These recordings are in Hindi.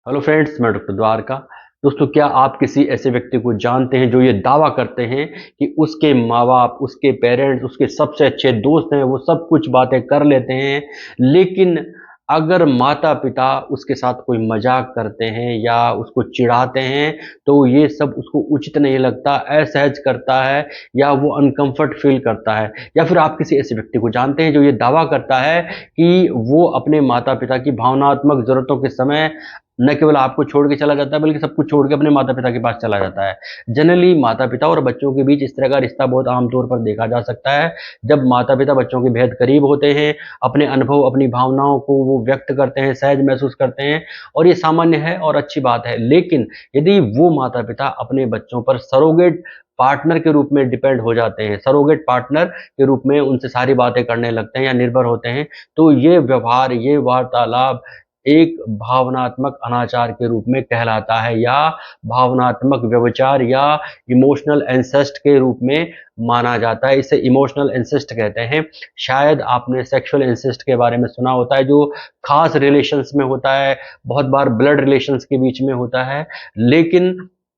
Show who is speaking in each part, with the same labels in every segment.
Speaker 1: हेलो फ्रेंड्स, मैं डॉक्टर द्वारका। दोस्तों, क्या आप किसी ऐसे व्यक्ति को जानते हैं जो ये दावा करते हैं कि उसके माँ बाप, उसके पेरेंट्स, उसके सबसे अच्छे दोस्त हैं, वो सब कुछ बातें कर लेते हैं, लेकिन अगर माता पिता उसके साथ कोई मजाक करते हैं या उसको चिढ़ाते हैं तो ये सब उसको उचित नहीं लगता, असहज करता है या वो अनकंफर्ट फील करता है। या फिर आप किसी ऐसे व्यक्ति को जानते हैं जो ये दावा करता है कि वो अपने माता पिता की भावनात्मक जरूरतों के समय न केवल आपको छोड़ के चला जाता है बल्कि सब कुछ छोड़ के अपने माता पिता के पास चला जाता है। जनरली माता पिता और बच्चों के बीच इस तरह का रिश्ता बहुत आमतौर पर देखा जा सकता है। जब माता पिता बच्चों के बेहद करीब होते हैं, अपने अनुभव, अपनी भावनाओं को वो व्यक्त करते हैं, सहज महसूस करते हैं, और ये सामान्य है और अच्छी बात है। लेकिन यदि वो माता पिता अपने बच्चों पर सरोगेट पार्टनर के रूप में डिपेंड हो जाते हैं, सरोगेट पार्टनर के रूप में उनसे सारी बातें करने लगते हैं या निर्भर होते हैं, तो ये व्यवहार, ये वार्तालाप एक भावनात्मक अनाचार के रूप में कहलाता है या भावनात्मक व्यभिचार या इमोशनल इंसेस्ट के रूप में माना जाता है। इसे इमोशनल इंसेस्ट कहते हैं। शायद आपने सेक्सुअल इंसेस्ट के बारे में सुना होता है, जो खास रिलेशंस में होता है, बहुत बार ब्लड रिलेशंस के बीच में होता है। लेकिन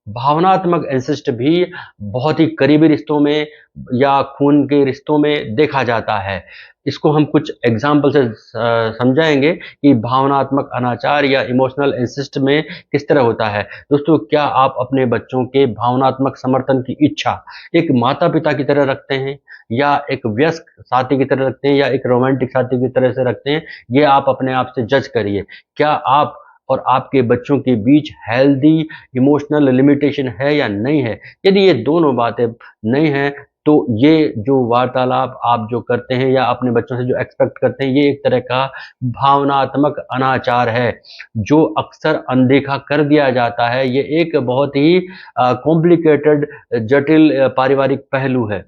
Speaker 1: भावनात्मक इंसेस्ट भी बहुत ही करीबी रिश्तों में या खून के रिश्तों में देखा जाता है। इसको हम कुछ एग्जाम्पल से समझाएंगे कि भावनात्मक अनाचार या इमोशनल इंसिस्ट में किस तरह होता है। दोस्तों, क्या आप अपने बच्चों के भावनात्मक समर्थन की इच्छा एक माता पिता की तरह रखते हैं या एक वयस्क साथी की तरह रखते हैं या एक रोमांटिक साथी की तरह से रखते हैं? ये आप अपने आप से जज करिए। क्या आप और आपके बच्चों के बीच हेल्दी इमोशनल लिमिटेशन है या नहीं है? यदि ये दोनों बातें नहीं है तो ये जो वार्तालाप आप जो करते हैं या अपने बच्चों से जो एक्सपेक्ट करते हैं, ये एक तरह का भावनात्मक अनाचार है जो अक्सर अनदेखा कर दिया जाता है। ये एक बहुत ही कॉम्प्लिकेटेड, जटिल पारिवारिक पहलू है।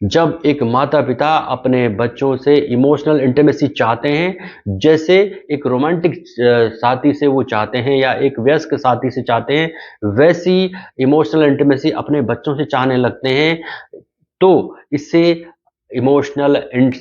Speaker 1: जब एक माता पिता अपने बच्चों से इमोशनल इंटीमेसी चाहते हैं, जैसे एक रोमांटिक साथी से वो चाहते हैं या एक वयस्क साथी से चाहते हैं, वैसी इमोशनल इंटीमेसी अपने बच्चों से चाहने लगते हैं, तो इसे इमोशनल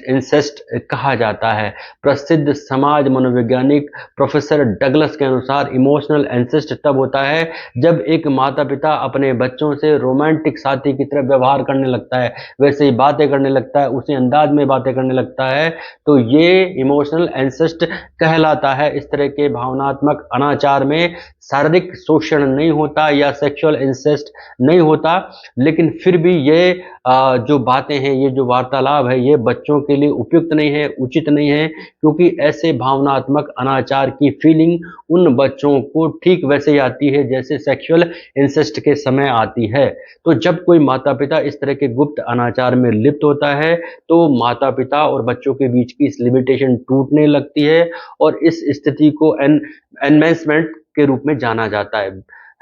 Speaker 1: इंसेस्ट कहा जाता है। प्रसिद्ध समाज मनोवैज्ञानिक प्रोफेसर डगलस के अनुसार इमोशनल इंसेस्ट तब होता है जब एक माता पिता अपने बच्चों से रोमांटिक साथी की तरह व्यवहार करने लगता है, वैसे ही बातें करने लगता है, उसी अंदाज में बातें करने लगता है, तो ये इमोशनल इंसेस्ट कहलाता है। इस तरह के भावनात्मक अनाचार में शारीरिक शोषण नहीं होता या सेक्सुअल इंसेस्ट नहीं होता, लेकिन फिर भी ये जो बातें हैं, ये जो वार्तालाप है, ये बच्चों के लिए उपयुक्त नहीं है, उचित नहीं है, क्योंकि ऐसे भावनात्मक अनाचार की फीलिंग उन बच्चों को ठीक वैसे ही आती है जैसे सेक्सुअल इंसेस्ट के समय आती है। तो जब कोई माता पिता इस तरह के गुप्त अनाचार में लिप्त होता है तो माता पिता और बच्चों के बीच की इस लिमिटेशन टूटने लगती है और इस स्थिति को एनमेंसमेंट के रूप में जाना जाता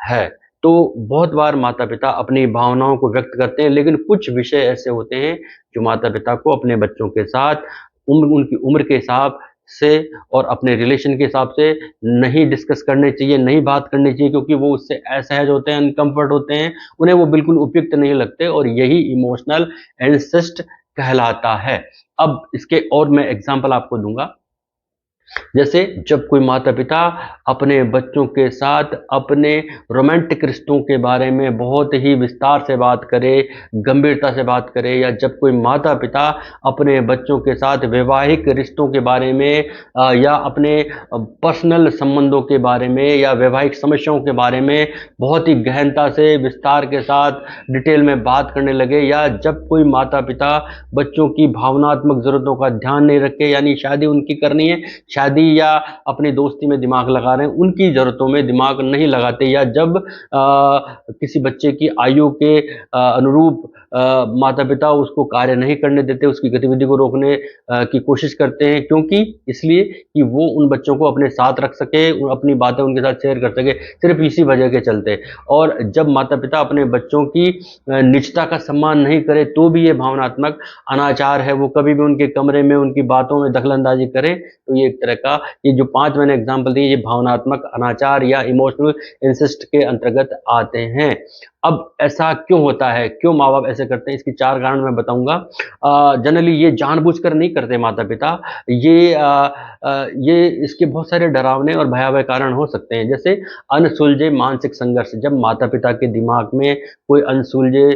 Speaker 1: है। तो बहुत बार माता पिता अपनी भावनाओं को व्यक्त करते हैं, लेकिन कुछ विषय ऐसे होते हैं जो माता पिता को अपने बच्चों के साथ उनकी उम्र के हिसाब से और अपने रिलेशन के हिसाब से नहीं डिस्कस करने चाहिए, नहीं बात करनी चाहिए, क्योंकि वो उससे असहज होते हैं, अनकंफर्ट होते हैं, उन्हें वो बिल्कुल उपयुक्त नहीं लगते, और यही इमोशनल इंसेस्ट कहलाता है। अब इसके और मैं एग्जाम्पल आपको दूंगा। जैसे जब कोई माता पिता अपने बच्चों के साथ अपने रोमांटिक रिश्तों के बारे में बहुत ही विस्तार से बात करे, गंभीरता से बात करे, या जब कोई माता पिता अपने बच्चों के साथ वैवाहिक रिश्तों के बारे में या अपने पर्सनल संबंधों के बारे में या वैवाहिक समस्याओं के बारे में बहुत ही गहनता से, विस्तार के साथ, डिटेल में बात करने लगे, या जब कोई माता पिता बच्चों की भावनात्मक जरूरतों का ध्यान नहीं रखे, यानी शादी उनकी करनी है, शादी या अपनी दोस्ती में दिमाग लगा रहे हैं, उनकी ज़रूरतों में दिमाग नहीं लगाते, या जब किसी बच्चे की आयु के अनुरूप माता पिता उसको कार्य नहीं करने देते, उसकी गतिविधि को रोकने की कोशिश करते हैं, क्योंकि इसलिए कि वो उन बच्चों को अपने साथ रख सके, अपनी बातें उनके साथ शेयर कर सके, सिर्फ इसी वजह के चलते। और जब माता पिता अपने बच्चों की निजता का सम्मान नहीं करे तो भी ये भावनात्मक अनाचार है, वो कभी भी उनके कमरे में उनकी बातों में दखलंदाजी करें तो ये एक तरह का ये जो 5 मैंने एग्जाम्पल दिए ये भावनात्मक अनाचार या इमोशनल इंसिस्ट के अंतर्गत आते हैं। अब ऐसा क्यों होता है, क्यों माँ बाप ऐसे करते हैं, इसकी 4 कारण मैं बताऊंगा। जनरली ये जानबूझकर नहीं करते माता पिता, ये इसके बहुत सारे डरावने और भयावह कारण हो सकते हैं, जैसे अनसुलझे मानसिक संघर्ष। जब माता पिता के दिमाग में कोई अनसुलझे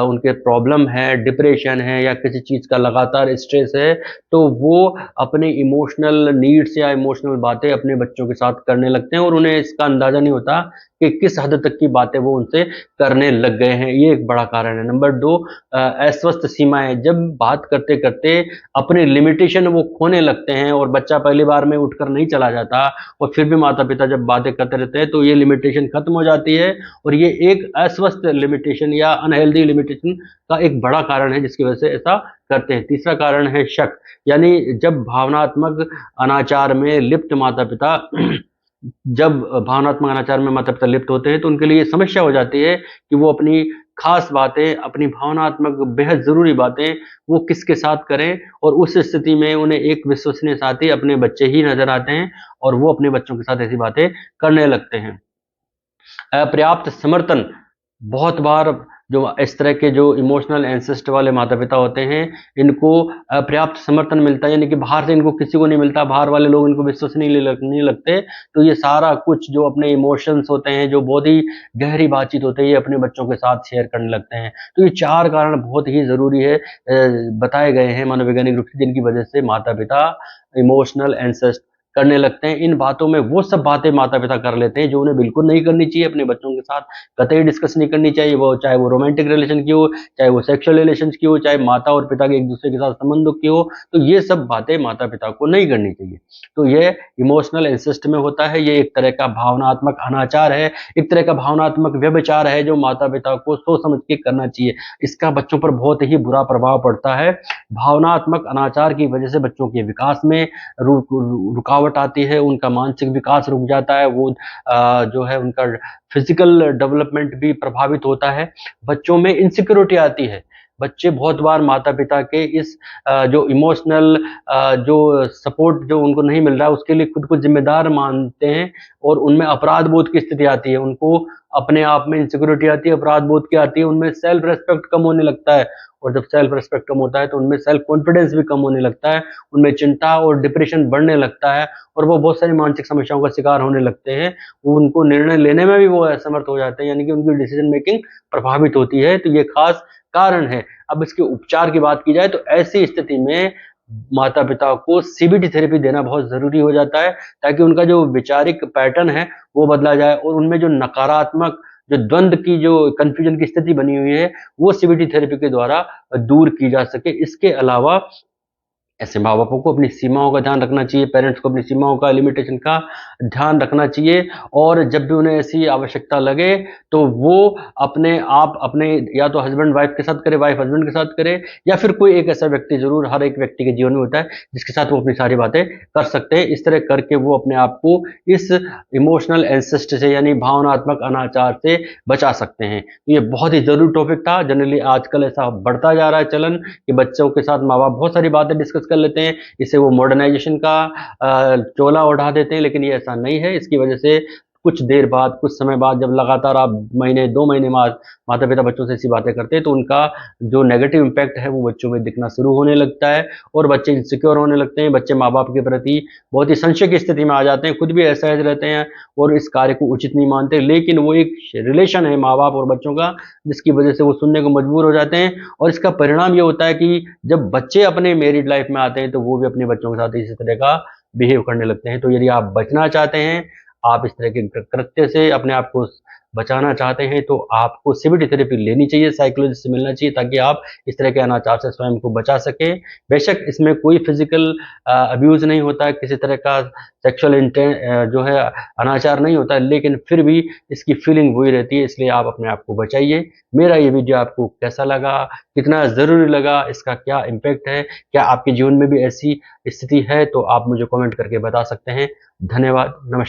Speaker 1: उनके प्रॉब्लम है, डिप्रेशन है या किसी चीज़ का लगातार स्ट्रेस है, तो वो अपने इमोशनल नीड्स या इमोशनल बातें अपने बच्चों के साथ करने लगते हैं और उन्हें इसका अंदाज़ा नहीं होता कि किस हद तक की बातें वो उनसे करने लग गए हैं। ये एक बड़ा कारण है। नंबर 2, अस्वस्थ सीमाएं। जब बात करते करते अपने लिमिटेशन वो खोने लगते हैं और बच्चा पहली बार में उठकर नहीं चला जाता और फिर भी माता पिता जब बातें करते रहते हैं तो ये लिमिटेशन खत्म हो जाती है और ये एक अस्वस्थ लिमिटेशन या अनहेल्दी लिमिटेशन का एक बड़ा कारण है जिसकी वजह से ऐसा करते हैं। तीसरा कारण है शक, यानी जब भावनात्मक अनाचार में लिप्त माता पिता जब भावनात्मक अनाचार में माता पिता लिप्त होते हैं तो उनके लिए ये समस्या हो जाती है कि वो अपनी खास बातें, अपनी भावनात्मक बेहद ज़रूरी बातें वो किसके साथ करें, और उस स्थिति में उन्हें एक विश्वसनीय साथी अपने बच्चे ही नज़र आते हैं और वो अपने बच्चों के साथ ऐसी बातें करने लगते हैं। पर्याप्त समर्थन, बहुत बार जो इस तरह के जो इमोशनल एंसेस्ट वाले माता पिता होते हैं इनको पर्याप्त समर्थन मिलता है, यानी कि बाहर से इनको किसी को नहीं मिलता, बाहर वाले लोग इनको विश्वसनीय नहीं लगते, तो ये सारा कुछ जो अपने इमोशंस होते हैं, जो बहुत ही गहरी बातचीत होती है, ये अपने बच्चों के साथ शेयर करने लगते हैं। तो ये 4 कारण बहुत ही ज़रूरी है, बताए गए हैं मनोवैज्ञानिक रूप से, जिनकी वजह से माता पिता इमोशनल एंसेस्ट करने लगते हैं। इन बातों में वो सब बातें माता पिता कर लेते हैं जो उन्हें बिल्कुल नहीं करनी चाहिए, अपने बच्चों के साथ कतई डिस्कस नहीं करनी चाहिए, वो चाहे वो रोमांटिक रिलेशन की हो, चाहे वो सेक्सुअल रिलेशन की हो, चाहे माता और पिता के एक दूसरे के साथ संबंधों की हो, तो ये सब बातें माता पिता को नहीं करनी चाहिए। तो ये इमोशनल इंसिस्ट में होता है, ये एक तरह का भावनात्मक अनाचार है, एक तरह का भावनात्मक व्यभिचार है जो माता पिता को सोच समझ के करना चाहिए। इसका बच्चों पर बहुत ही बुरा प्रभाव पड़ता है। भावनात्मक अनाचार की वजह से बच्चों के विकास में रुकावट आती है, उनका मानसिक विकास रुक जाता है, वो जो है उनका फिजिकल डेवलपमेंट भी प्रभावित होता है, बच्चों में इनसिक्योरिटी आती है। बच्चे बहुत बार माता पिता के इस जो इमोशनल जो सपोर्ट जो उनको नहीं मिल रहा है उसके लिए खुद को जिम्मेदार मानते हैं और उनमें अपराध बोध की स्थिति आती है, उनको अपने आप में इनसिक्योरिटी आती है, अपराध बोध की आती है, उनमें सेल्फ रेस्पेक्ट कम होने लगता है, और जब सेल्फ रेस्पेक्ट कम होता है तो उनमें सेल्फ कॉन्फिडेंस भी कम होने लगता है, उनमें चिंता और डिप्रेशन बढ़ने लगता है और वो बहुत सारी मानसिक समस्याओं का शिकार होने लगते हैं। उनको निर्णय लेने में भी वो असमर्थ हो जाते हैं, यानी कि उनकी डिसीजन मेकिंग प्रभावित होती है। तो ये खास कारण है। अब इसके उपचार की बात की जाए तो ऐसी स्थिति में माता पिता को सीबीटी थेरेपी देना बहुत जरूरी हो जाता है, ताकि उनका जो वैचारिक पैटर्न है वो बदला जाए और उनमें जो नकारात्मक जो द्वंद्व की जो कंफ्यूजन की स्थिति बनी हुई है वो सीबीटी थेरेपी के द्वारा दूर की जा सके। इसके अलावा ऐसे माँ बापों को अपनी सीमाओं का ध्यान रखना चाहिए, पेरेंट्स को अपनी सीमाओं का, लिमिटेशन का ध्यान रखना चाहिए, और जब भी उन्हें ऐसी आवश्यकता लगे तो वो अपने आप अपने या तो हस्बैंड वाइफ के साथ करे, वाइफ हस्बैंड के साथ करे, या फिर कोई एक ऐसा व्यक्ति, जरूर हर एक व्यक्ति के जीवन में होता है जिसके साथ वो अपनी सारी बातें कर सकते हैं। इस तरह करके वो अपने आप को इस इमोशनल एंसेस्ट से यानी भावनात्मक अनाचार से बचा सकते हैं। ये बहुत ही जरूरी टॉपिक था। जनरली आजकल ऐसा बढ़ता जा रहा है चलन कि बच्चों के साथ माँ बाप बहुत सारी बातें डिस्कस कर लेते हैं, इससे वो मॉडर्नाइजेशन का चोला उठा देते हैं, लेकिन ये ऐसा नहीं है। इसकी वजह से कुछ देर बाद, कुछ समय बाद, जब लगातार आप महीने 2 महीने बाद माता पिता बच्चों से ऐसी बातें करते हैं तो उनका जो नेगेटिव इम्पैक्ट है वो बच्चों में दिखना शुरू होने लगता है और बच्चे इनसिक्योर होने लगते हैं, बच्चे माँ बाप के प्रति बहुत ही संशय की स्थिति में आ जाते हैं, खुद भी असहज रहते हैं और इस कार्य को उचित नहीं मानते। लेकिन वो एक रिलेशन है माँ बाप और बच्चों का, जिसकी वजह से वो सुनने को मजबूर हो जाते हैं, और इसका परिणाम ये होता है कि जब बच्चे अपने मैरिड लाइफ में आते हैं तो वो भी अपने बच्चों के साथ इसी तरह का बिहेव करने लगते हैं। तो यदि आप बचना चाहते हैं, आप इस तरह के कृत्य से अपने आप को बचाना चाहते हैं, तो आपको सीबीटी थेरेपी लेनी चाहिए, साइकोलॉजिस्ट से मिलना चाहिए, ताकि आप इस तरह के अनाचार से स्वयं को बचा सकें। बेशक इसमें कोई फिजिकल अब्यूज नहीं होता है, किसी तरह का सेक्सुअल जो है अनाचार नहीं होता है, लेकिन फिर भी इसकी फीलिंग वही रहती है, इसलिए आप अपने आप को बचाइए। मेरा ये वीडियो आपको कैसा लगा, कितना ज़रूरी लगा, इसका क्या इम्पैक्ट है, क्या आपके जीवन में भी ऐसी स्थिति है, तो आप मुझे कमेंट करके बता सकते हैं। धन्यवाद, नमस्कार।